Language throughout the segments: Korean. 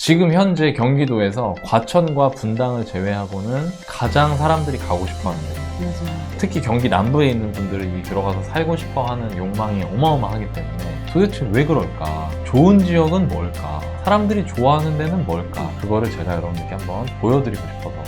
지금 현재 경기도에서 과천과 분당을 제외하고는 가장 사람들이 가고 싶어 하는 데. 맞아요. 특히 경기 남부에 있는 분들이 들어가서 살고 싶어 하는 욕망이 어마어마하기 때문에 도대체 왜 그럴까? 좋은 지역은 뭘까? 사람들이 좋아하는 데는 뭘까? 그거를 제가 여러분들께 한번 보여드리고 싶어서.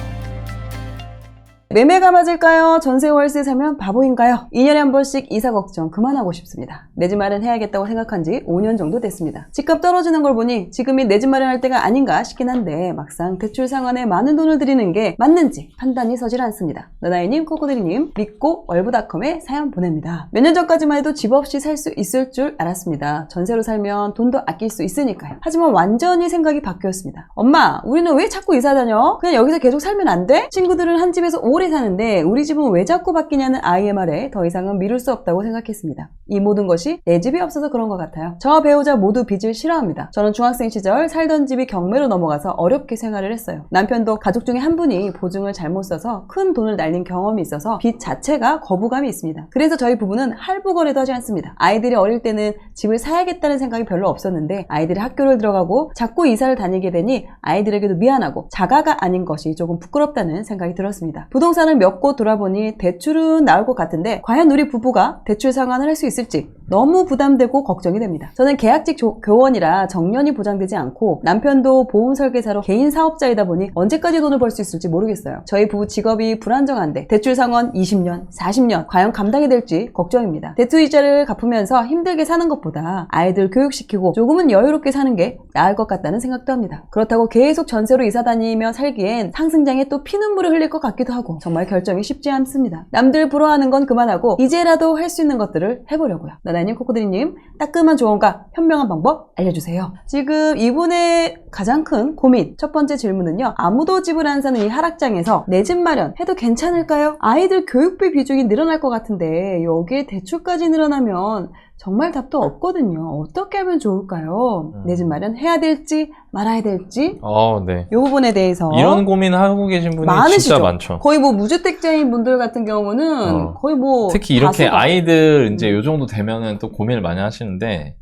매매가 맞을까요? 전세 월세 사면 바보인가요? 2년에 한 번씩 이사 걱정 그만하고 싶습니다. 내 집 마련해야겠다고 생각한 지 5년 정도 됐습니다. 집값 떨어지는 걸 보니 지금이 내 집 마련할 때가 아닌가 싶긴 한데 막상 대출 상환에 많은 돈을 들이는 게 맞는지 판단이 서질 않습니다. 나나이님, 코코드리님, 믿고 월브닷컴에 사연 보냅니다. 몇 년 전까지만 해도 집 없이 살 수 있을 줄 알았습니다. 전세로 살면 돈도 아낄 수 있으니까요. 하지만 완전히 생각이 바뀌었습니다. 엄마, 우리는 왜 자꾸 이사 다녀? 그냥 여기서 계속 살면 안 돼? 친구들은 한 집에서 오래 사는데 우리 집은 왜 자꾸 바뀌냐는 아이의 말에 더 이상은 미룰 수 없다고 생각했습니다. 이 모든 것이 내 집이 없어서 그런 것 같아요. 저와 배우자 모두 빚을 싫어합니다. 저는 중학생 시절 살던 집이 경매로 넘어가서 어렵게 생활을 했어요. 남편도 가족 중에 한 분이 보증을 잘못 써서 큰 돈을 날린 경험이 있어서 빚 자체가 거부감이 있습니다. 그래서 저희 부부는 할부 거래도 하지 않습니다. 아이들이 어릴 때는 집을 사야겠다는 생각이 별로 없었는데 아이들이 학교를 들어가고 자꾸 이사를 다니게 되니 아이들에게도 미안하고 자가가 아닌 것이 조금 부끄럽다는 생각이 들었습니다. 부동산을 몇 곳 돌아보니 대출은 나올 것 같은데 과연 우리 부부가 대출 상환을 할 수 있을지 너무 부담되고 걱정이 됩니다. 저는 계약직 교원이라 정년이 보장되지 않고 남편도 보험 설계사로 개인 사업자이다 보니 언제까지 돈을 벌 수 있을지 모르겠어요. 저희 부부 직업이 불안정한데 대출 상환 20년, 40년 과연 감당이 될지 걱정입니다. 대출 이자를 갚으면서 힘들게 사는 것보다 아이들 교육시키고 조금은 여유롭게 사는 게 나을 것 같다는 생각도 합니다. 그렇다고 계속 전세로 이사 다니며 살기엔 상승장에 또 피눈물을 흘릴 것 같기도 하고 정말 결정이 쉽지 않습니다. 남들 부러워하는 건 그만하고 이제라도 할 수 있는 것들을 해보려고요. 나나님, 코코드리님, 따끔한 조언과 현명한 방법 알려주세요. 지금 이분의 가장 큰 고민, 첫 번째 질문은요. 아무도 집을 안 사는 이 하락장에서 내 집 마련 해도 괜찮을까요? 아이들 교육비 비중이 늘어날 것 같은데 여기에 대출까지 늘어나면 정말 답도 없거든요. 어떻게 하면 좋을까요? 내 집 마련 해야 될지 말아야 될지 네. 이 부분에 대해서 이런 고민 하고 계신 분이 많으시죠? 진짜 많죠. 거의 뭐 무주택자인 분들 같은 경우는 거의 뭐 특히 이렇게 다수가. 아이들 이제 요 정도 되면은 또 고민을 많이 하시는데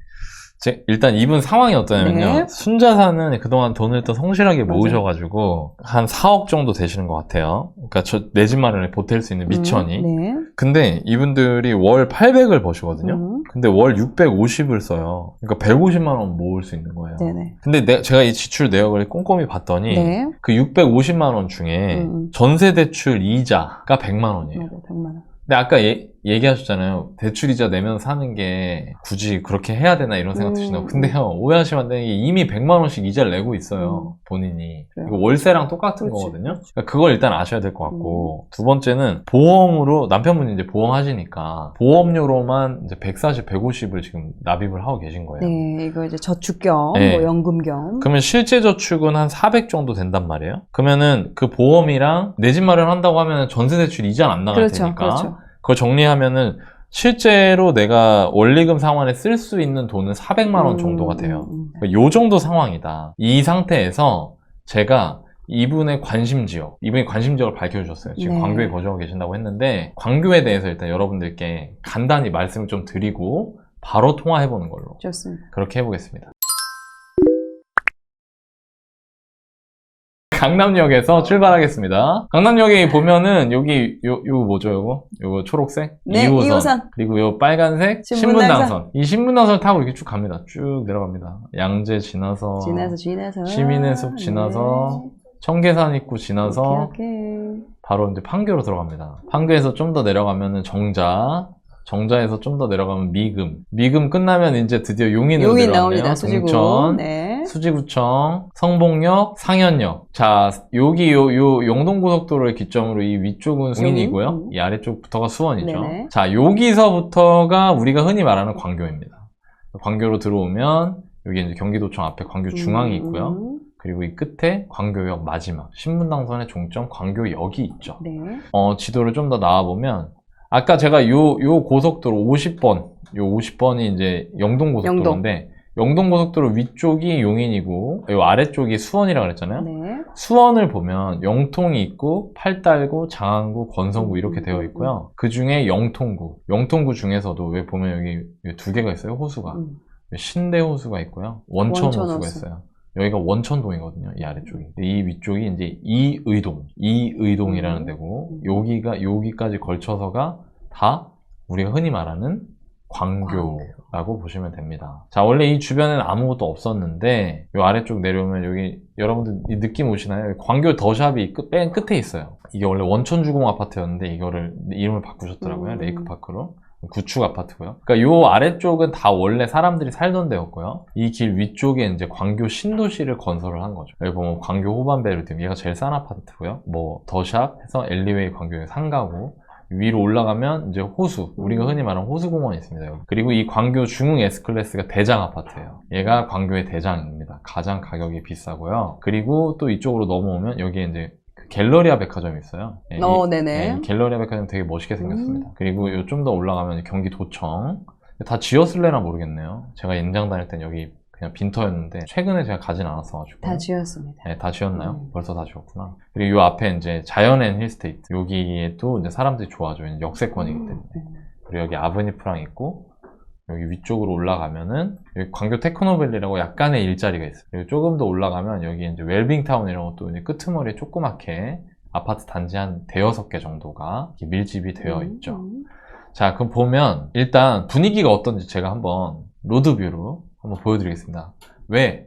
일단 이분 상황이 어떠냐면요. 네. 순자산은 그동안 돈을 또 성실하게 맞아요. 모으셔가지고 한 4억 정도 되시는 것 같아요. 그러니까 내 집 마련에 보탤 수 있는 미천이. 네. 근데 이분들이 월 800을 버시거든요. 근데 월 650을 써요. 그러니까 150만 원 모을 수 있는 거예요. 네네. 근데 제가 이 지출 내역을 꼼꼼히 봤더니 네. 그 650만 원 중에 전세 대출 이자가 100만 원이에요. 맞아요. 100만 원. 근데 아까 얘기하셨잖아요. 대출이자 내면 사는 게 굳이 그렇게 해야 되나 이런 생각 드신다고. 근데요, 오해하시면 안 되는 게 이미 100만 원씩 이자를 내고 있어요. 본인이. 그래요. 이거 월세랑 똑같은 그렇지, 거거든요. 그렇지. 그러니까 그걸 일단 아셔야 될 것 같고. 두 번째는 보험으로, 남편분이 이제 보험 하시니까 보험료로만 이제 140, 150을 지금 납입을 하고 계신 거예요. 네, 이거 이제 저축 겸, 네. 뭐 연금 겸. 그러면 실제 저축은 한 400 정도 된단 말이에요. 그러면은 그 보험이랑 내 집 마련한다고 하면 전세 대출 이자는 안 나갈 그렇죠, 테니까. 그렇죠. 그거 정리하면은 실제로 내가 원리금 상환에 쓸 수 있는 돈은 400만 원 정도가 돼요. 요 정도 상황이다. 이 상태에서 제가 이분의 관심 지역, 이분이 관심 지역을 밝혀주셨어요. 지금 네. 광교에 거주하고 계신다고 했는데 광교에 대해서 일단 여러분들께 간단히 말씀을 좀 드리고 바로 통화해보는 걸로 좋습니다. 그렇게 해보겠습니다. 강남역에서 출발하겠습니다. 강남역에 보면은 여기 요거 뭐죠, 요거 초록색? 네, 2호선. 그리고 요 빨간색 신분당선. 이 신분당선을 타고 이렇게 쭉 갑니다. 쭉 내려갑니다. 양재 지나서 시민의 숲 지나서 청계산 입구 지나서 오케이. 바로 이제 판교로 들어갑니다. 판교에서 좀 더 내려가면은 정자에서 좀 더 내려가면 미금 끝나면 이제 드디어 용인으로 내려가네요. 나옵니다. 수지구. 동천, 네. 수지구청, 성봉역, 상현역. 자, 여기 요 영동고속도로를 기점으로 이 위쪽은 용인이고요. 이 아래쪽부터가 수원이죠. 네네. 자, 여기서부터가 우리가 흔히 말하는 광교입니다. 광교로 들어오면 여기 이제 경기도청 앞에 광교중앙이 있고요. 그리고 이 끝에 광교역 마지막 신분당선의 종점 광교역이 있죠. 네. 지도를 좀 더 나와보면 아까 제가 요 고속도로 50번이 이제 영동고속도로인데 영동고속도로 위쪽이 용인이고 요 아래쪽이 수원이라고 그랬잖아요. 네. 수원을 보면 영통이 있고 팔달구, 장안구, 권성구 이렇게 되어 있고요. 그 중에 영통구 중에서도 왜 보면 여기 두 개가 있어요, 호수가. 신대호수가 있고요. 원천호수가 있어요. 여기가 원천동이거든요. 이 아래쪽이. 이 위쪽이 이제 이의동이라는 데고, 여기까지 걸쳐서가 다 우리가 흔히 말하는 광교라고 보시면 됩니다. 자, 원래 이 주변에는 아무것도 없었는데, 이 아래쪽 내려오면 여기, 여러분들 이 느낌 오시나요? 광교 더샵이 맨 끝에 있어요. 이게 원래 원천주공 아파트였는데, 이거를 이름을 바꾸셨더라고요. 레이크파크로. 구축 아파트고요. 그러니까 요 아래쪽은 다 원래 사람들이 살던 데였고요. 이 길 위쪽에 이제 광교 신도시를 건설을 한 거죠. 여기 보면 광교 호반베르디, 얘가 제일 싼 아파트고요. 뭐 더샵 해서 엘리웨이 광교의 상가고, 위로 올라가면 이제 호수, 우리가 흔히 말하는 호수공원이 있습니다. 여기. 그리고 이 광교 중흥 S클래스가 대장 아파트예요. 얘가 광교의 대장입니다. 가장 가격이 비싸고요. 그리고 또 이쪽으로 넘어오면 여기에 이제 갤러리아 백화점이 있어요. 네네. 이 갤러리아 백화점 되게 멋있게 생겼습니다. 그리고 좀 더 올라가면 경기도청. 다 지었을래나 모르겠네요. 제가 연장 다닐 땐 여기 그냥 빈터였는데 최근에 제가 가진 않았어가지고. 다 지었습니다. 네, 다 지었나요? 벌써 다 지었구나. 그리고 요 앞에 이제 자연앤 힐스테이트. 여기에도 이제 사람들이 좋아하죠. 역세권이기 때문에. 그리고 여기 아브니프랑 있고, 여기 위쪽으로 올라가면은 여기 광교 테크노밸리라고 약간의 일자리가 있어요. 그리고 조금 더 올라가면 여기 이제 웰빙타운이라고 또 이제 끄트머리에 조그맣게 아파트 단지 한 대여섯 개 정도가 이렇게 밀집이 되어 있죠. 자, 그럼 보면 일단 분위기가 어떤지 제가 한번 로드뷰로 한번 보여드리겠습니다. 왜?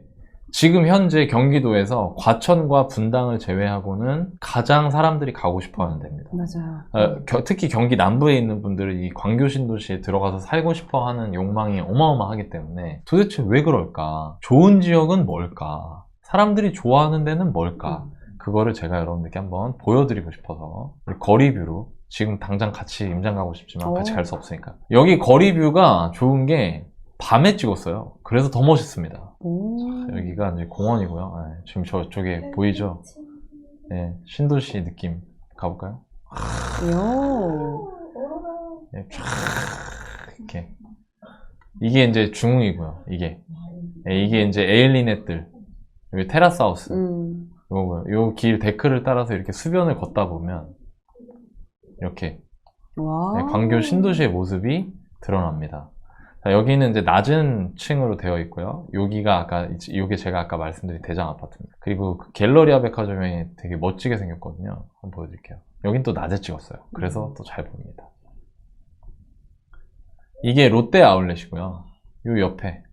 지금 현재 경기도에서 과천과 분당을 제외하고는 가장 사람들이 가고 싶어 하는 데입니다. 맞아요. 특히 경기 남부에 있는 분들은 이 광교 신도시에 들어가서 살고 싶어 하는 욕망이 어마어마하기 때문에 도대체 왜 그럴까? 좋은 지역은 뭘까? 사람들이 좋아하는 데는 뭘까? 그거를 제가 여러분들께 한번 보여드리고 싶어서 거리뷰로 지금 당장 같이 임장 가고 싶지만 같이 갈 수 없으니까 여기 거리뷰가 좋은 게 밤에 찍었어요. 그래서 더 멋있습니다. 자, 여기가 이제 공원이고요. 네, 지금 저쪽에 보이죠? 네, 신도시 느낌 가볼까요? 네, 이렇게 이게 이제 중흥이고요. 이게 이제 에일리넷들 여기 테라스 하우스 요 길 데크를 따라서 이렇게 수변을 걷다 보면 이렇게 네, 광교 신도시의 모습이 드러납니다. 자, 여기는 이제 낮은 층으로 되어 있고요. 여기가 요게 제가 아까 말씀드린 대장 아파트입니다. 그리고 그 갤러리아 백화점이 되게 멋지게 생겼거든요. 한번 보여드릴게요. 여긴 또 낮에 찍었어요. 그래서 또 잘 보입니다. 이게 롯데 아울렛이고요. 요 옆에.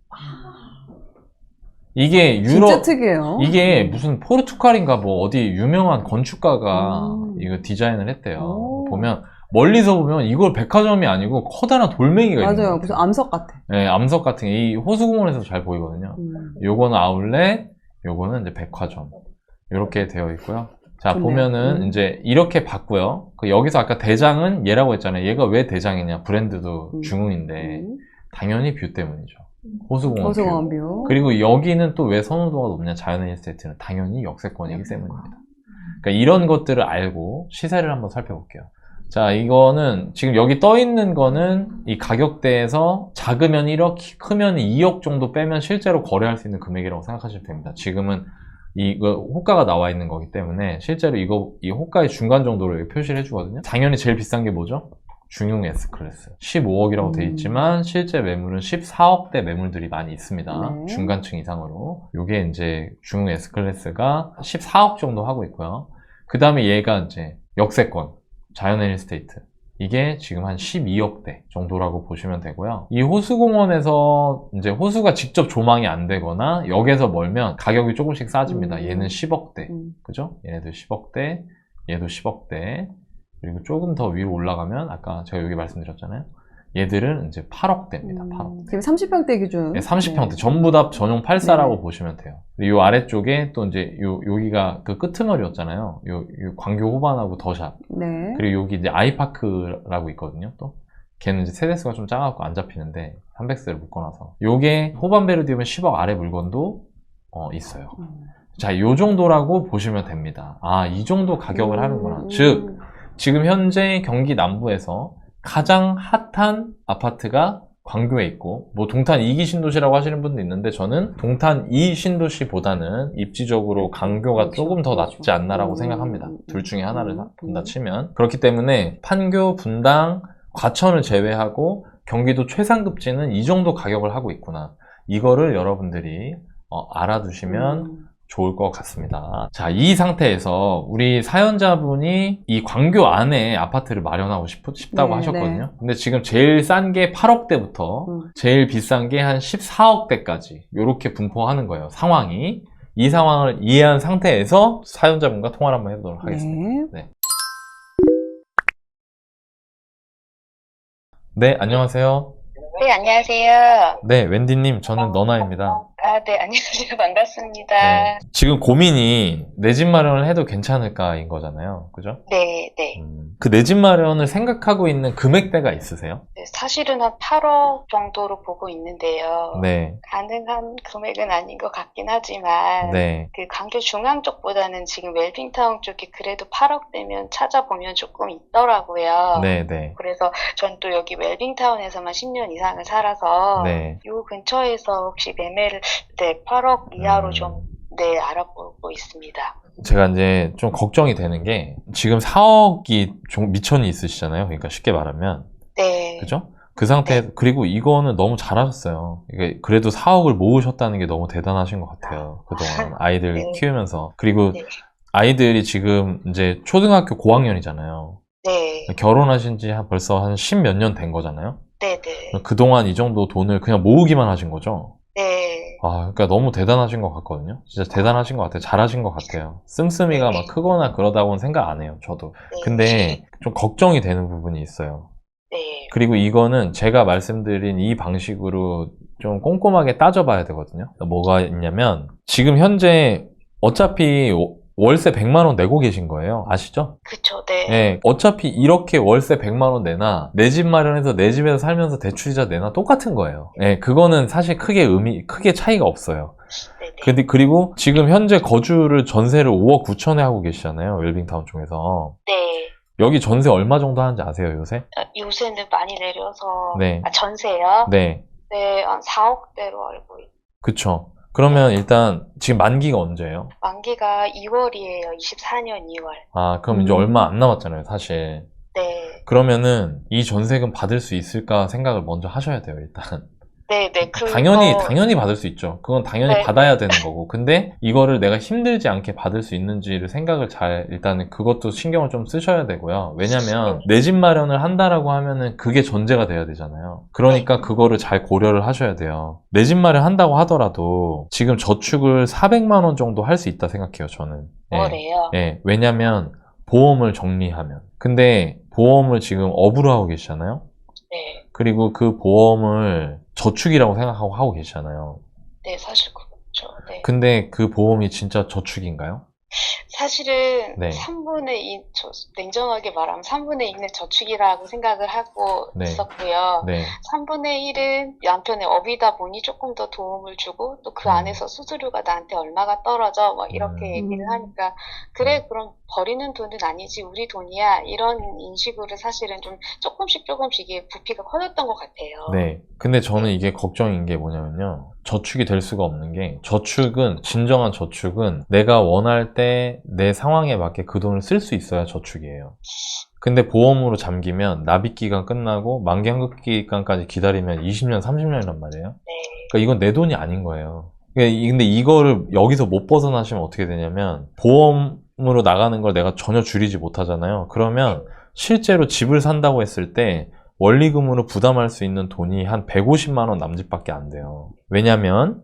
이게 유럽. 진짜 특이해요. 이게 무슨 포르투갈인가 뭐 어디 유명한 건축가가 이거 디자인을 했대요. 보면 멀리서 보면 이걸 백화점이 아니고 커다란 돌멩이가 있는 거예요. 맞아요. 무슨 암석 같아. 네, 암석 같은 게 이 호수공원에서 잘 보이거든요. 요거는 아울렛, 요거는 이제 백화점. 이렇게 되어 있고요. 자, 좋네요. 보면은 이제 이렇게 봤고요. 여기서 아까 대장은 얘라고 했잖아요. 얘가 왜 대장이냐? 브랜드도 중흥인데 당연히 뷰 때문이죠. 호수공원 뷰. 그리고 여기는 또 왜 선호도가 높냐? 자연의 힐스테이트는 당연히 역세권이기 때문입니다. 그러니까 이런 것들을 알고 시세를 한번 살펴볼게요. 자, 이거는 지금 여기 떠 있는 거는 이 가격대에서 작으면 1억, 크면 2억 정도 빼면 실제로 거래할 수 있는 금액이라고 생각하시면 됩니다. 지금은 이거 호가가 나와 있는 거기 때문에 실제로 이 호가의 중간 정도를 표시를 해주거든요. 당연히 제일 비싼 게 뭐죠? 중흥 S클래스 15억이라고 돼 있지만 실제 매물은 14억대 매물들이 많이 있습니다. 네. 중간층 이상으로. 요게 이제 중흥 S클래스가 14억 정도 하고 있고요. 그 다음에 얘가 이제 역세권 자연의 힐스테이트, 이게 지금 한 12억대 정도라고 보시면 되고요. 이 호수공원에서 이제 호수가 직접 조망이 안 되거나 역에서 멀면 가격이 조금씩 싸집니다. 얘는 10억대, 그죠? 얘네들 10억대, 얘도 10억대. 그리고 조금 더 위로 올라가면 아까 제가 여기 말씀드렸잖아요. 얘들은 이제 8억대입니다. 8억대. 지금 30평대 기준. 네, 30평대. 네. 전부 다 전용 8사라고 보시면 돼요. 이 아래쪽에 또 이제 여기가 그 끄트머리였잖아요. 요 광교 호반하고 더샵. 네. 그리고 여기 이제 아이파크라고 있거든요. 또 걔는 이제 세대수가 좀 작아갖고 안 잡히는데 300세를 묶어놔서. 요게 호반베르디우면 10억 아래 물건도 있어요. 자, 요 정도라고 보시면 됩니다. 아, 이 정도 가격을 하는구나. 즉 지금 현재 경기 남부에서 가장 핫한 아파트가 광교에 있고, 뭐 동탄 2기 신도시라고 하시는 분도 있는데 저는 동탄 2 신도시보다는 입지적으로 광교가 조금 더 낫지 않나라고 생각합니다. 둘 중에 하나를 본다 치면. 그렇기 때문에 판교, 분당, 과천을 제외하고 경기도 최상급지는 이 정도 가격을 하고 있구나. 이거를 여러분들이 알아두시면 좋을 것 같습니다. 자, 이 상태에서 우리 사연자분이 이 광교 안에 아파트를 마련하고 싶다고 네, 하셨거든요. 근데 지금 제일 싼 게 8억대부터 제일 비싼 게 한 14억대까지 이렇게 분포하는 거예요. 상황이. 이 상황을 이해한 상태에서 사연자분과 통화를 한번 해보도록 하겠습니다. 네. 네, 안녕하세요. 네, 안녕하세요. 네, wendy님, 저는 너나입니다. 네, 안녕하세요. 반갑습니다. 네, 지금 고민이 내 집 마련을 해도 괜찮을까인 거잖아요. 그죠? 네, 네. 그 내 집 마련을 생각하고 있는 금액대가 있으세요? 네, 사실은 한 8억 정도로 보고 있는데요. 네, 가능한 금액은 아닌 것 같긴 하지만, 네, 그 광교 중앙 쪽보다는 지금 웰빙타운 쪽이 그래도 8억대면 찾아보면 조금 있더라고요. 네, 네, 그래서 전 또 여기 웰빙타운에서만 10년 이상을 살아서, 네. 요 근처에서 혹시 매매를, 네, 8억 이하로 좀, 네, 알아보고 있습니다. 제가 이제 좀 걱정이 되는 게 지금 4억이 좀 미천이 있으시잖아요. 그러니까 쉽게 말하면. 네. 그죠? 그 상태, 그리고 이거는 너무 잘하셨어요. 이게 그래도 4억을 모으셨다는 게 너무 대단하신 것 같아요. 그동안 아이들 네. 키우면서. 그리고 네. 아이들이 지금 이제 초등학교 고학년이잖아요. 네. 결혼하신 지 벌써 한 10몇 년 된 거잖아요. 네네. 그동안 이 정도 돈을 그냥 모으기만 하신 거죠. 네. 그러니까 너무 대단하신 것 같거든요. 진짜 대단하신 것 같아요. 잘하신 것 같아요. 씀씀이가 막 크거나 그러다고는 생각 안 해요, 저도. 네. 근데 좀 걱정이 되는 부분이 있어요. 네. 그리고 이거는 제가 말씀드린 이 방식으로 좀 꼼꼼하게 따져봐야 되거든요. 뭐가 있냐면 지금 현재 어차피 월세 100만 원 내고 계신 거예요. 아시죠? 그쵸, 네. 네, 어차피 이렇게 월세 100만 원 내나 내 집 마련해서 내 집에서 살면서 대출이자 내나 똑같은 거예요. 네, 그거는 사실 크게 차이가 없어요. 네네. 근데 그리고 지금 현재 거주를 전세를 5억 9천에 하고 계시잖아요. 웰빙타운 쪽에서. 네. 여기 전세 얼마 정도 하는지 아세요, 요새? 요새는 많이 내려서. 네. 전세요? 네, 네, 한 4억대로 알고 있어요. 그쵸. 그러면 일단 지금 만기가 언제예요? 만기가 2월이에요. 24년 2월. 그럼 이제 얼마 안 남았잖아요, 사실. 네. 그러면은 이 전세금 받을 수 있을까 생각을 먼저 하셔야 돼요, 일단. 네네. 당연히 받을 수 있죠. 그건 당연히 네. 받아야 되는 거고. 근데 이거를 내가 힘들지 않게 받을 수 있는지를 생각을 일단은 그것도 신경을 좀 쓰셔야 되고요. 왜냐면 내 집 마련을 한다라고 하면은 그게 전제가 돼야 되잖아요. 그러니까 그거를 잘 고려를 하셔야 돼요. 내 집 마련 한다고 하더라도 지금 저축을 400만 원 정도 할 수 있다 생각해요, 저는. 뭐래요? 예, 왜냐면 보험을 정리하면. 근데 보험을 지금 업으로 하고 계시잖아요. 네. 그리고 그 보험을 저축이라고 생각하고 하고 계시잖아요. 네, 사실 그렇죠. 네. 근데 그 보험이 진짜 저축인가요? 사실은 네. 3분의 2, 냉정하게 말하면 3분의 2는 저축이라고 생각을 하고 네. 있었고요. 네. 3분의 1은 남편의 업이다 보니 조금 더 도움을 주고 또 그 안에서 수수료가 나한테 얼마가 떨어져 뭐 이렇게 얘기를 하니까 그래 그럼 버리는 돈은 아니지 우리 돈이야 이런 인식으로 사실은 좀 조금씩 이게 부피가 커졌던 것 같아요. 네. 근데 저는 이게 걱정인 게 뭐냐면요. 저축이 될 수가 없는 게 진정한 저축은 내가 원할 때 내 상황에 맞게 그 돈을 쓸 수 있어야 저축이에요. 근데 보험으로 잠기면 납입기간 끝나고 만기 환급 기간까지 기다리면 20년, 30년이란 말이에요. 네. 그러니까 이건 내 돈이 아닌 거예요. 근데 이거를 여기서 못 벗어나시면 어떻게 되냐면 보험으로 나가는 걸 내가 전혀 줄이지 못하잖아요. 그러면 실제로 집을 산다고 했을 때 원리금으로 부담할 수 있는 돈이 한 150만 원 남짓밖에 안 돼요. 왜냐면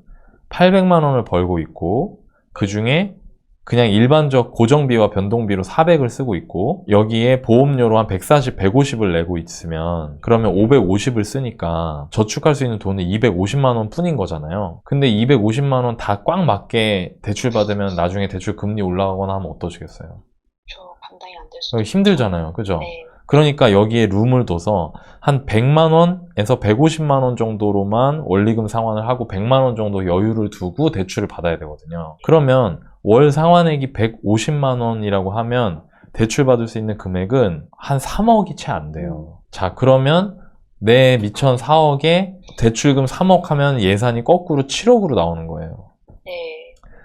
800만 원을 벌고 있고 그 중에 그냥 일반적 고정비와 변동비로 400을 쓰고 있고 여기에 보험료로 한 140, 150을 내고 있으면 그러면 550을 쓰니까 저축할 수 있는 돈은 250만 원 뿐인 거잖아요. 근데 250만 원 다 꽉 맞게 대출 받으면 나중에 대출 금리 올라가거나 하면 어떠시겠어요? 저 감당이 안 될 수도 힘들잖아요. 그죠? 네. 그러니까 여기에 룸을 둬서 한 100만 원에서 150만 원 정도로만 원리금 상환을 하고 100만 원 정도 여유를 두고 대출을 받아야 되거든요. 그러면 월 상환액이 150만 원이라고 하면 대출 받을 수 있는 금액은 한 3억이 채 안 돼요. 자, 그러면 내 미천 4억에 대출금 3억 하면 예산이 거꾸로 7억으로 나오는 거예요. 네.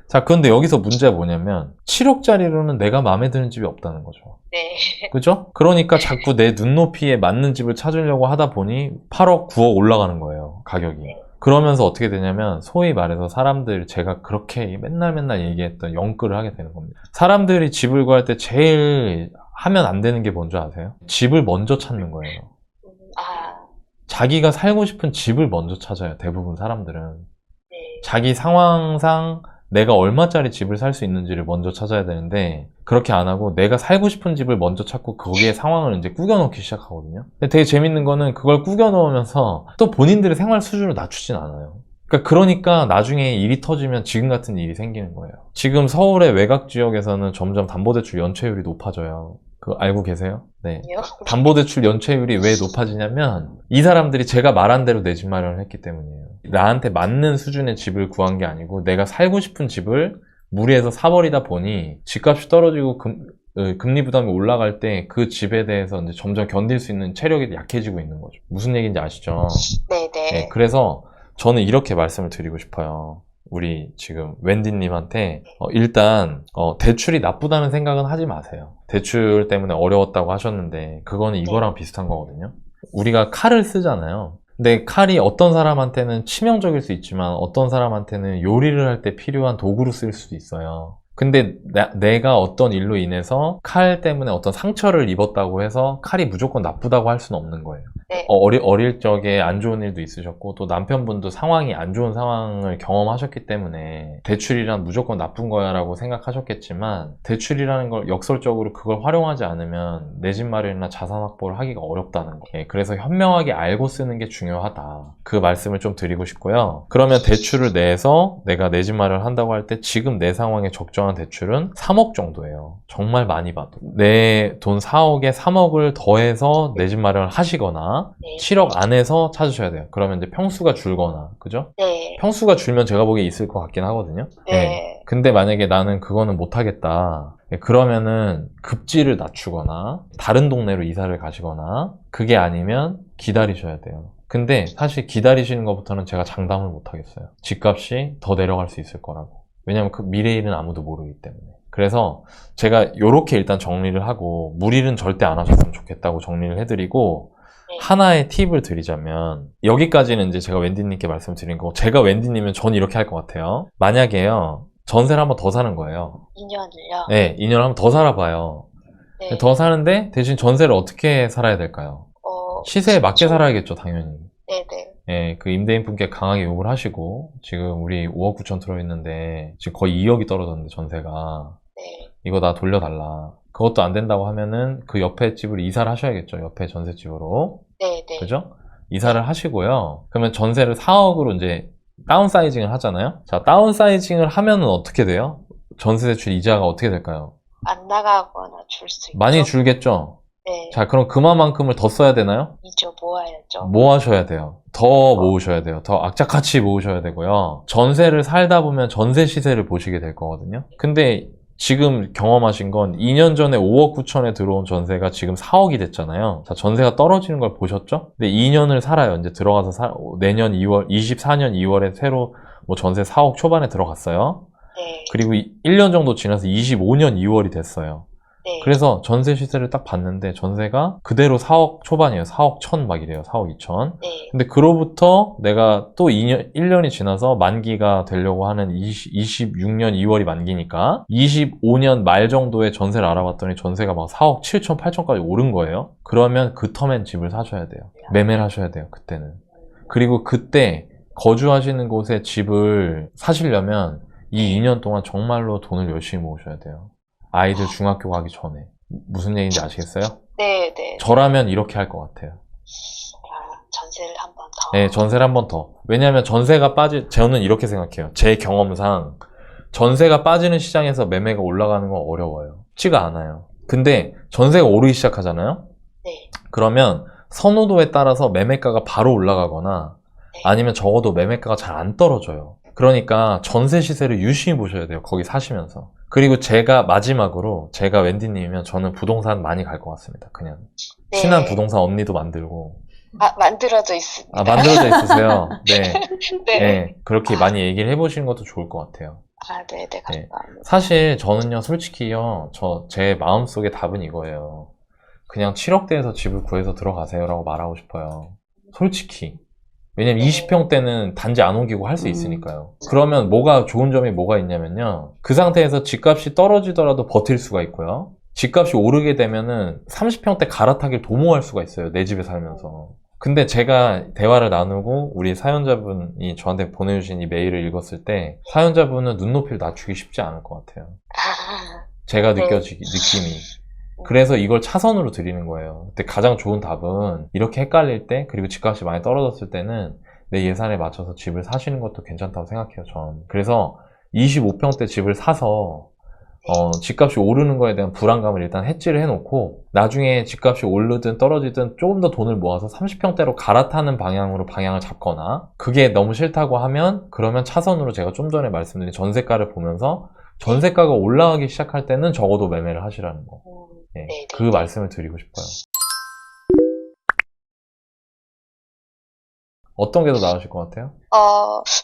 자, 그런데 여기서 문제가 뭐냐면 7억짜리로는 내가 마음에 드는 집이 없다는 거죠. 네. 그죠? 그러니까 자꾸 내 눈높이에 맞는 집을 찾으려고 하다 보니 8억, 9억 올라가는 거예요, 가격이. 그러면서 어떻게 되냐면 소위 말해서 사람들 제가 그렇게 맨날 얘기했던 영끌을 하게 되는 겁니다. 사람들이 집을 구할 때 제일 하면 안 되는 게 뭔지 아세요? 집을 먼저 찾는 거예요. 아, 자기가 살고 싶은 집을 먼저 찾아요. 대부분 사람들은. 네. 자기 상황상 내가 얼마짜리 집을 살 수 있는지를 먼저 찾아야 되는데 그렇게 안 하고 내가 살고 싶은 집을 먼저 찾고 거기에 상황을 이제 꾸겨 넣기 시작하거든요. 근데 되게 재밌는 거는 그걸 꾸겨 넣으면서 또 본인들의 생활 수준을 낮추진 않아요. 그러니까 나중에 일이 터지면 지금 같은 일이 생기는 거예요. 지금 서울의 외곽 지역에서는 점점 담보대출 연체율이 높아져요. 그거 알고 계세요? 네. 아니요. 담보대출 연체율이 왜 높아지냐면 이 사람들이 제가 말한 대로 내 집 마련을 했기 때문이에요. 나한테 맞는 수준의 집을 구한 게 아니고 내가 살고 싶은 집을 무리해서 사버리다 보니 집값이 떨어지고 금리 부담이 올라갈 때 그 집에 대해서 이제 점점 견딜 수 있는 체력이 약해지고 있는 거죠. 무슨 얘기인지 아시죠? 네네. 네, 그래서 저는 이렇게 말씀을 드리고 싶어요. 우리 지금 웬디님한테 일단 대출이 나쁘다는 생각은 하지 마세요. 대출 때문에 어려웠다고 하셨는데 그거는 이거랑 비슷한 거거든요. 우리가 칼을 쓰잖아요. 근데 칼이 어떤 사람한테는 치명적일 수 있지만 어떤 사람한테는 요리를 할 때 필요한 도구로 쓸 수도 있어요. 근데 내가 어떤 일로 인해서 칼 때문에 어떤 상처를 입었다고 해서 칼이 무조건 나쁘다고 할 수는 없는 거예요. 네. 어릴 적에 안 좋은 일도 있으셨고 또 남편분도 상황이 안 좋은 상황을 경험하셨기 때문에 대출이란 무조건 나쁜 거야 라고 생각하셨겠지만 대출이라는 걸 역설적으로 그걸 활용하지 않으면 내 집 마련이나 자산 확보를 하기가 어렵다는 거예요. 그래서 현명하게 알고 쓰는 게 중요하다. 그 말씀을 좀 드리고 싶고요. 그러면 대출을 내서 내가 내 집 마련을 한다고 할 때 지금 내 상황에 적정한 대출은 3억 정도예요. 정말 많이 봐도. 내 돈 4억에 3억을 더해서 내 집 마련을 하시거나 네. 7억 안에서 찾으셔야 돼요. 그러면 이제 평수가 줄거나, 그죠? 네. 평수가 줄면 제가 보기에 있을 것 같긴 하거든요. 네. 근데 만약에 나는 그거는 못하겠다. 그러면은 급지를 낮추거나 다른 동네로 이사를 가시거나 그게 아니면 기다리셔야 돼요. 근데 사실 기다리시는 것부터는 제가 장담을 못하겠어요. 집값이 더 내려갈 수 있을 거라고. 왜냐면 그 미래일은 아무도 모르기 때문에. 그래서 제가 요렇게 일단 정리를 하고 무리는 절대 안 하셨으면 좋겠다고 정리를 해드리고 네. 하나의 하나의 팁을 드리자면 여기까지는 이제 제가 웬디님께 말씀드린 거고 제가 웬디님은 전 이렇게 할 것 같아요. 만약에요 전세를 한번 더 사는 거예요. 2년을요? 네, 2년 한번 더 살아봐요. 네. 더 사는데 대신 전세를 어떻게 살아야 될까요? 시세에 맞게 살아야겠죠, 당연히. 네네. 예, 그 임대인 분께 강하게 욕을 하시고 지금 우리 5억 9천 들어있는데 지금 거의 2억이 떨어졌는데 전세가 네. 이거 나 돌려달라. 그것도 안 된다고 하면은 그 옆에 집을 이사를 하셔야겠죠. 옆에 전셋집으로. 네네. 그죠? 이사를 하시고요. 그러면 전세를 4억으로 이제 다운사이징을 하잖아요. 자, 다운사이징을 하면은 어떻게 돼요? 전세 대출 이자가 어떻게 될까요? 안 나가거나 줄 수 있죠? 많이 줄겠죠? 네. 자, 그럼 그만큼을 더 써야 되나요? 이죠 모아야죠. 모아셔야 돼요. 더 모으셔야 돼요. 더 악착같이 모으셔야 되고요. 전세를 살다 보면 전세 시세를 보시게 될 거거든요. 근데 지금 경험하신 건 2년 전에 5억 9천에 들어온 전세가 지금 4억이 됐잖아요. 자, 전세가 떨어지는 걸 보셨죠? 근데 2년을 살아요. 이제 들어가서 내년 2월, 24년 2월에 새로 뭐 전세 4억 초반에 들어갔어요. 네. 그리고 1년 정도 지나서 25년 2월이 됐어요. 네. 그래서 전세 시세를 딱 봤는데 전세가 그대로 4억 초반이에요. 4억 1천 막 이래요. 4억 2천. 네. 근데 그로부터 내가 또 1년이 지나서 만기가 되려고 하는 26년 2월이 만기니까 25년 말 정도에 전세를 알아봤더니 전세가 막 4억 7천, 8천까지 오른 거예요. 그러면 그 텀엔 집을 사셔야 돼요. 매매를 하셔야 돼요. 그때는. 그리고 그때 거주하시는 곳에 집을 사시려면 이 2년 동안 정말로 돈을 열심히 모으셔야 돼요. 아이들 중학교 가기 전에. 무슨 얘기인지 아시겠어요? 네네. 저라면 이렇게 할 것 같아요. 전세를 한 번 더. 네, 전세를 한 번 더. 왜냐하면 전세가 저는 이렇게 생각해요. 제 경험상 전세가 빠지는 시장에서 매매가 올라가는 건 어려워요. 쉽지가 않아요. 근데 전세가 오르기 시작하잖아요? 네. 그러면 선호도에 따라서 매매가가 바로 올라가거나 네. 아니면 적어도 매매가가 잘 안 떨어져요. 그러니까 전세 시세를 유심히 보셔야 돼요. 거기 사시면서. 그리고 마지막으로 제가 웬디님이면 저는 부동산 많이 갈 것 같습니다. 그냥 네. 신한 부동산 언니도 만들고. 만들어져 있습니다. 아, 만들어져 있으세요? 네. 네. 네. 그렇게 많이 얘기를 해보시는 것도 좋을 것 같아요. 네네. 감사합니다. 사실 저는요, 솔직히요, 제 마음속의 답은 이거예요. 그냥 7억대에서 집을 구해서 들어가세요라고 말하고 싶어요. 솔직히. 왜냐면 20평대는 단지 안 옮기고 할 수 있으니까요. 그러면 좋은 점이 뭐가 있냐면요. 그 상태에서 집값이 떨어지더라도 버틸 수가 있고요. 집값이 오르게 되면은 30평대 갈아타기를 도모할 수가 있어요. 내 집에 살면서. 근데 제가 대화를 나누고 우리 사연자분이 저한테 보내주신 이 메일을 읽었을 때 사연자분은 눈높이를 낮추기 쉽지 않을 것 같아요. 제가 느낌이. 그래서 이걸 차선으로 드리는 거예요. 근데 가장 좋은 답은 이렇게 헷갈릴 때, 그리고 집값이 많이 떨어졌을 때는 내 예산에 맞춰서 집을 사시는 것도 괜찮다고 생각해요, 전. 그래서 25평대 집을 사서 집값이 오르는 거에 대한 불안감을 일단 해지를 해놓고 나중에 집값이 오르든 떨어지든 조금 더 돈을 모아서 30평대로 갈아타는 방향으로 방향을 잡거나, 그게 너무 싫다고 하면 그러면 차선으로 제가 좀 전에 말씀드린 전세가를 보면서 전세가가 올라가기 시작할 때는 적어도 매매를 하시라는 거. 네, 그 말씀을 드리고 싶어요. 어떤 게 더 나으실 것 같아요?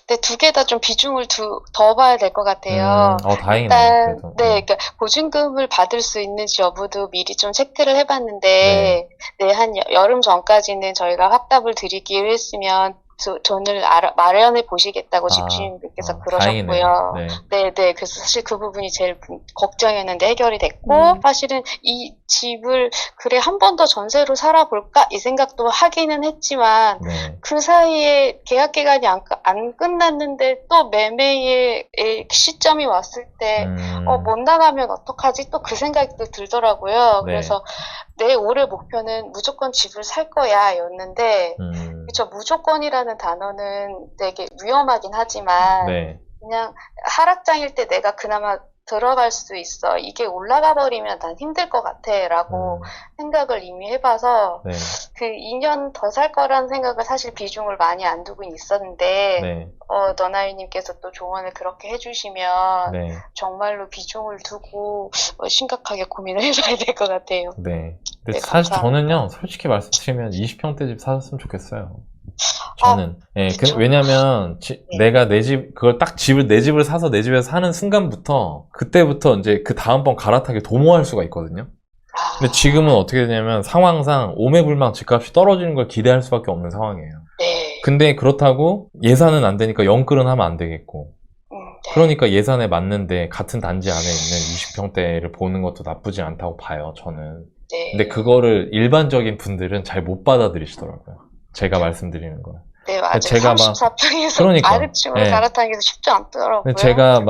네, 두 개 다 좀 비중을 더 봐야 될 것 같아요. 다행이네요. 일단, 그래도. 그러니까 보증금을 받을 수 있는지 여부도 미리 좀 체크를 해봤는데, 네, 한 여름 전까지는 저희가 확답을 드리기로 했으면 돈을 마련해 보시겠다고 집주인분께서 그러셨고요. 네. 그래서 사실 그 부분이 제일 걱정이었는데 해결이 됐고, 사실은 이 집을 그래 한 번 더 전세로 살아볼까 이 생각도 하기는 했지만, 그 사이에 계약 기간이 안 끝났는데 또 매매의 시점이 왔을 때 못 나가면 어떡하지? 또 그 생각이 또 들더라고요. 그래서 내 올해 목표는 무조건 집을 살 거야 였는데, 그쵸, 무조건이라는 단어는 되게 위험하긴 하지만, 그냥 하락장일 때 내가 그나마 들어갈 수 있어. 이게 올라가 버리면 난 힘들 것 같아. 라고 생각을 이미 해봐서, 그 2년 더 살 거라는 생각을 사실 비중을 많이 안 두고 있었는데, 너나유님께서 또 조언을 그렇게 해주시면, 정말로 비중을 두고, 심각하게 고민을 해봐야 될 것 같아요. 근데 사실 감사합니다. 저는요, 솔직히 말씀드리면 20평대 집 사셨으면 좋겠어요. 저는. 왜냐면, 내가 그걸 딱 내 집을 사서 내 집에서 사는 순간부터, 그때부터 이제 그 다음번 갈아타기 도모할 수가 있거든요. 근데 지금은 어떻게 되냐면, 상황상 오매불망 집값이 떨어지는 걸 기대할 수밖에 없는 상황이에요. 근데 그렇다고 예산은 안 되니까 영끌은 하면 안 되겠고. 그러니까 예산에 맞는데 같은 단지 안에 있는 20평대를 보는 것도 나쁘지 않다고 봐요, 저는. 근데 그거를 일반적인 분들은 잘 못 받아들이시더라고요. 제가 말씀드리는 걸. 네, 맞아요. 제가 34평에서 아래층으로 갈아타는 게 쉽지 않더라고요. 제가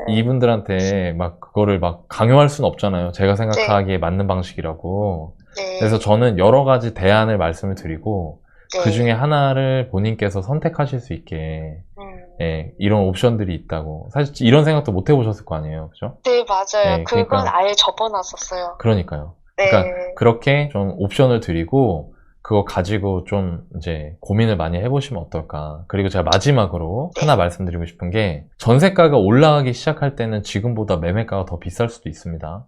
이분들한테 그거를 강요할 수는 없잖아요. 제가 생각하기에 맞는 방식이라고. 그래서 저는 여러 가지 대안을 말씀을 드리고, 그 중에 하나를 본인께서 선택하실 수 있게, 이런 옵션들이 있다고. 사실 이런 생각도 못 해보셨을 거 아니에요. 그죠? 네, 맞아요. 그건 그러니까, 아예 접어놨었어요. 그러니까요. 그러니까 그렇게 좀 옵션을 드리고, 그거 가지고 좀 이제 고민을 많이 해보시면 어떨까. 그리고 제가 마지막으로 하나 말씀드리고 싶은 게, 전세가가 올라가기 시작할 때는 지금보다 매매가가 더 비쌀 수도 있습니다.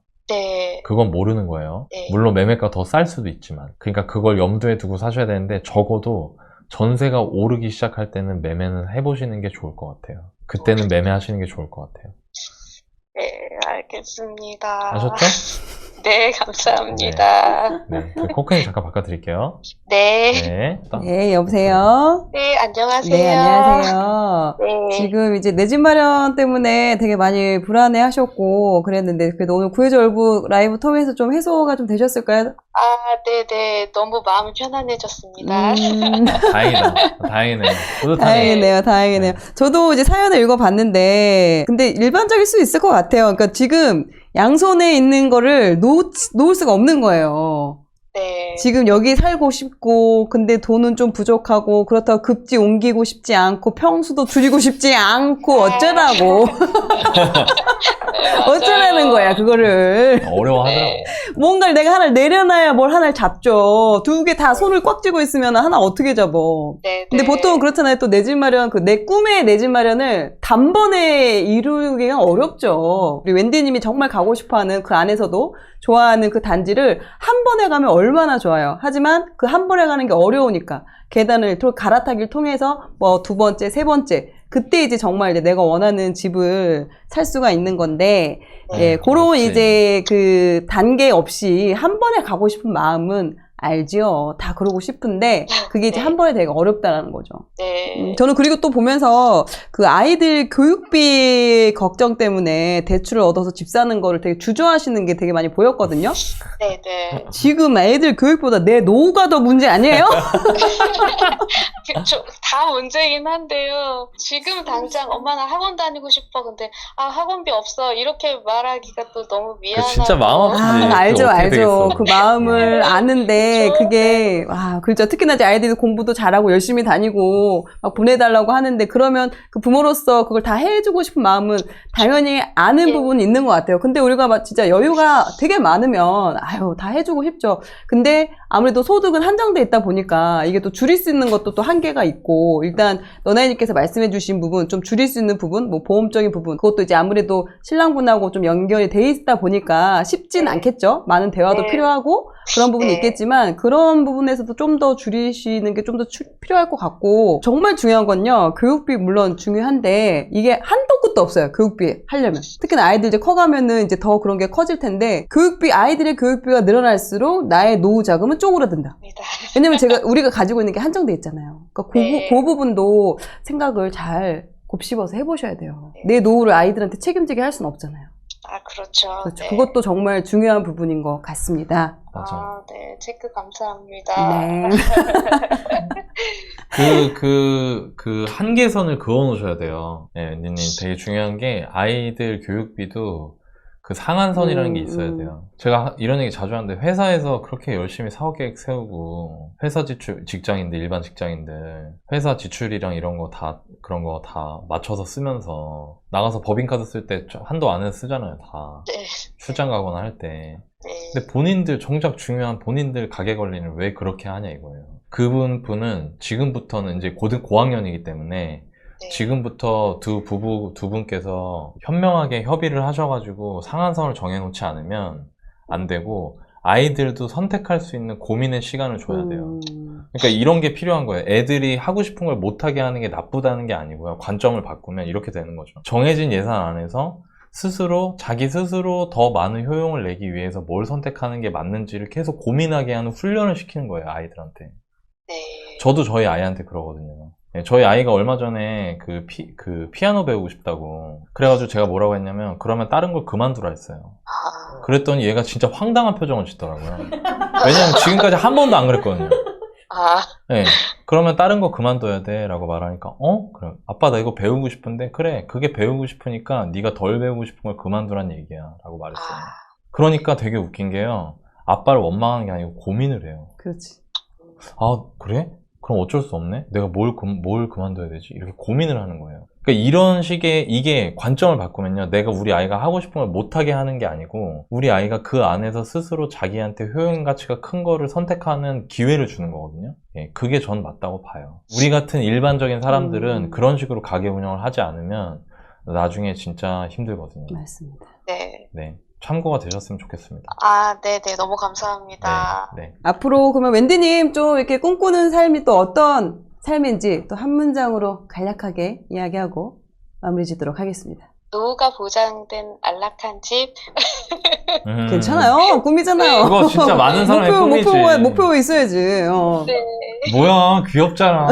그건 모르는 거예요. 물론 매매가가 더 쌀 수도 있지만. 그러니까 그걸 염두에 두고 사셔야 되는데, 적어도 전세가 오르기 시작할 때는 매매는 해보시는 게 좋을 것 같아요. 그때는 매매하시는 게 좋을 것 같아요. 네, 알겠습니다. 아셨죠? 네, 감사합니다. 코크님 잠깐 바꿔드릴게요. 네. 네, 여보세요? 네, 안녕하세요. 네, 안녕하세요. 네. 지금 이제 내 집 마련 때문에 되게 많이 불안해 하셨고 그랬는데, 그래도 오늘 구해줘올부 라이브 통해서 좀 해소가 좀 되셨을까요? 네네. 너무 마음이 편안해졌습니다. 다행이다. 다행이네요. 뿌듯하네요. 다행이네요. 저도 이제 사연을 읽어봤는데, 근데 일반적일 수 있을 것 같아요. 그러니까 지금 양손에 있는 거를 놓을 수가 없는 거예요. 지금 여기 살고 싶고, 근데 돈은 좀 부족하고, 그렇다고 급지 옮기고 싶지 않고, 평수도 줄이고 싶지 않고, 어쩌라고. 어쩌라는 거야, 그거를. 어려워하더라고. 뭔가를 내가 하나를 내려놔야 뭘 하나를 잡죠. 두 개 다 손을 꽉 쥐고 있으면 하나 어떻게 잡어. 근데 보통 그렇잖아요. 또 내 집 마련, 내 꿈의 내 집 마련을 단번에 이루기가 어렵죠. 우리 웬디님이 정말 가고 싶어 하는 그 안에서도 좋아하는 그 단지를 한 번에 가면 얼마나 좋아요. 하지만 그 한 번에 가는 게 어려우니까 계단을 갈아타기를 통해서 두 번째, 세 번째, 그때 이제 정말 이제 내가 원하는 집을 살 수가 있는 건데, 그런 이제 그 단계 없이 한 번에 가고 싶은 마음은 알지요. 다 그러고 싶은데 그게 이제 네. 한 번에 되게 어렵다라는 거죠. 네. 저는 그리고 또 보면서 그 아이들 교육비 걱정 때문에 대출을 얻어서 집 사는 거를 되게 주저하시는 게 되게 많이 보였거든요. 네네. 지금 애들 교육보다 내 노후가 더 문제 아니에요? 다 문제긴 한데요. 지금 당장 엄마 나 학원 다니고 싶어. 근데 아 학원비 없어. 이렇게 말하기가 또 너무 미안하고. 진짜 마음 아프지. 그게 알죠, 어떻게 알죠. 되겠어. 그 마음을 네. 아는데 그렇죠. 그게 그렇죠. 특히나 이제 아이들이 공부도 잘하고 열심히 다니고 막 보내달라고 하는데 그러면 그 부모로서 그걸 다 해주고 싶은 마음은 당연히 아는 네. 부분이 있는 것 같아요. 근데 우리가 막 진짜 여유가 되게 많으면 아유 다 해주고 싶죠. 근데 아무래도 소득은 한정돼 있다 보니까 이게 또 줄일 수 있는 것도 또 한계가 있고 일단 너나이님께서 말씀해주신 부분 좀 줄일 수 있는 부분 뭐 보험적인 부분 그것도 이제 아무래도 신랑분하고 좀 연결이 돼 있다 보니까 쉽진 네. 않겠죠. 많은 대화도 네. 필요하고 그런 부분이 네. 있겠지만 그런 부분에서도 좀 더 줄이시는 게 좀 더 필요할 것 같고 정말 중요한 건요. 교육비 물론 중요한데 이게 한도 끝도 없어요. 교육비 하려면. 특히나 아이들 이제 커가면은 이제 더 그런 게 커질 텐데 아이들의 교육비가 늘어날수록 나의 노후 자금은 쪼그라든다. 왜냐면 우리가 가지고 있는 게 한정돼 있잖아요. 그러니까 네. 그 부분도 생각을 잘 곱씹어서 해보셔야 돼요. 내 노후를 아이들한테 책임지게 할 수는 없잖아요. 아 그렇죠. 그렇죠. 네. 그것도 정말 중요한 부분인 것 같습니다. 맞아. 아, 네. 체크 감사합니다. 네. 그 한계선을 그어 놓으셔야 돼요. 네, 웬디님 되게 중요한 게 아이들 교육비도 그 상한선이라는 게 있어야 돼요. 제가 이런 얘기 자주 하는데 회사에서 그렇게 열심히 사업계획 세우고 회사 지출, 직장인들, 일반 직장인들 회사 지출이랑 이런 거 다 그런 거 다 맞춰서 쓰면서 나가서 법인카드 쓸 때 한도 안에 쓰잖아요. 다 네. 출장 가거나 할 때. 네. 근데 정작 중요한 본인들 가게 관리를 왜 그렇게 하냐 이거예요. 그분은 지금부터는 이제 고학년이기 때문에 네. 지금부터 두 분께서 현명하게 협의를 하셔가지고 상한선을 정해놓지 않으면 안 되고 아이들도 선택할 수 있는 고민의 시간을 줘야 돼요. 그러니까 이런 게 필요한 거예요. 애들이 하고 싶은 걸 못하게 하는 게 나쁘다는 게 아니고요. 관점을 바꾸면 이렇게 되는 거죠. 정해진 예산 안에서 자기 스스로 더 많은 효용을 내기 위해서 뭘 선택하는 게 맞는지를 계속 고민하게 하는 훈련을 시키는 거예요, 아이들한테. 네. 저도 저희 아이한테 그러거든요. 네, 저희 아이가 얼마 전에 피아노 배우고 싶다고. 그래가지고 제가 뭐라고 했냐면, 그러면 다른 걸 그만두라 했어요. 아, 그랬더니 얘가 진짜 황당한 표정을 짓더라고요. 왜냐면 지금까지 한 번도 안 그랬거든요. 아, 네, 그러면 다른 거 그만둬야 돼 라고 말하니까 그래 아빠 나 이거 배우고 싶은데 그래 그게 배우고 싶으니까 네가 덜 배우고 싶은 걸 그만두란 얘기야 라고 말했어요. 그러니까 되게 웃긴 게요, 아빠를 원망하는 게 아니고 고민을 해요. 그렇지. 아 그래? 그럼 어쩔 수 없네? 내가 뭘 그만둬야 되지? 이렇게 고민을 하는 거예요. 그러니까 이런 식의, 이게 관점을 바꾸면요, 내가 우리 아이가 하고 싶은 걸 못하게 하는 게 아니고 우리 아이가 그 안에서 스스로 자기한테 효용 가치가 큰 거를 선택하는 기회를 주는 거거든요. 예, 그게 전 맞다고 봐요. 우리 같은 일반적인 사람들은 그런 식으로 가게 운영을 하지 않으면 나중에 진짜 힘들거든요. 맞습니다. 네. 네, 참고가 되셨으면 좋겠습니다. 아, 네네. 너무 감사합니다. 네. 앞으로 그러면 웬디님 좀 이렇게 꿈꾸는 삶이 또 어떤 삶인지 또 한 문장으로 간략하게 이야기하고 마무리 짓도록 하겠습니다. 노후가 보장된 안락한 집. 괜찮아요. 꿈이잖아요. 그거 진짜 많은 사람의 꿈이지. 목표 있어야지. 네. 뭐야, 귀엽잖아.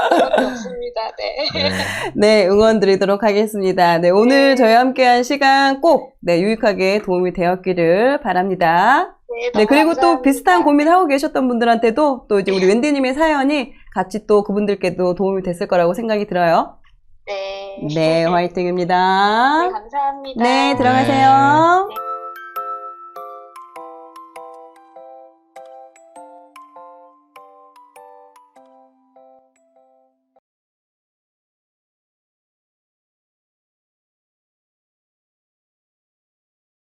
그렇게 없습니다. 네. 네, 응원 드리도록 하겠습니다. 네, 오늘 저희와 함께한 시간 꼭 유익하게 도움이 되었기를 바랍니다. 네, 네, 너무 그리고 또 감사합니다. 비슷한 고민하고 계셨던 분들한테도 또 이제 우리 웬디님의 사연이 같이 또 그분들께도 도움이 됐을 거라고 생각이 들어요. 네. 네, 화이팅입니다. 네, 감사합니다. 네, 들어가세요.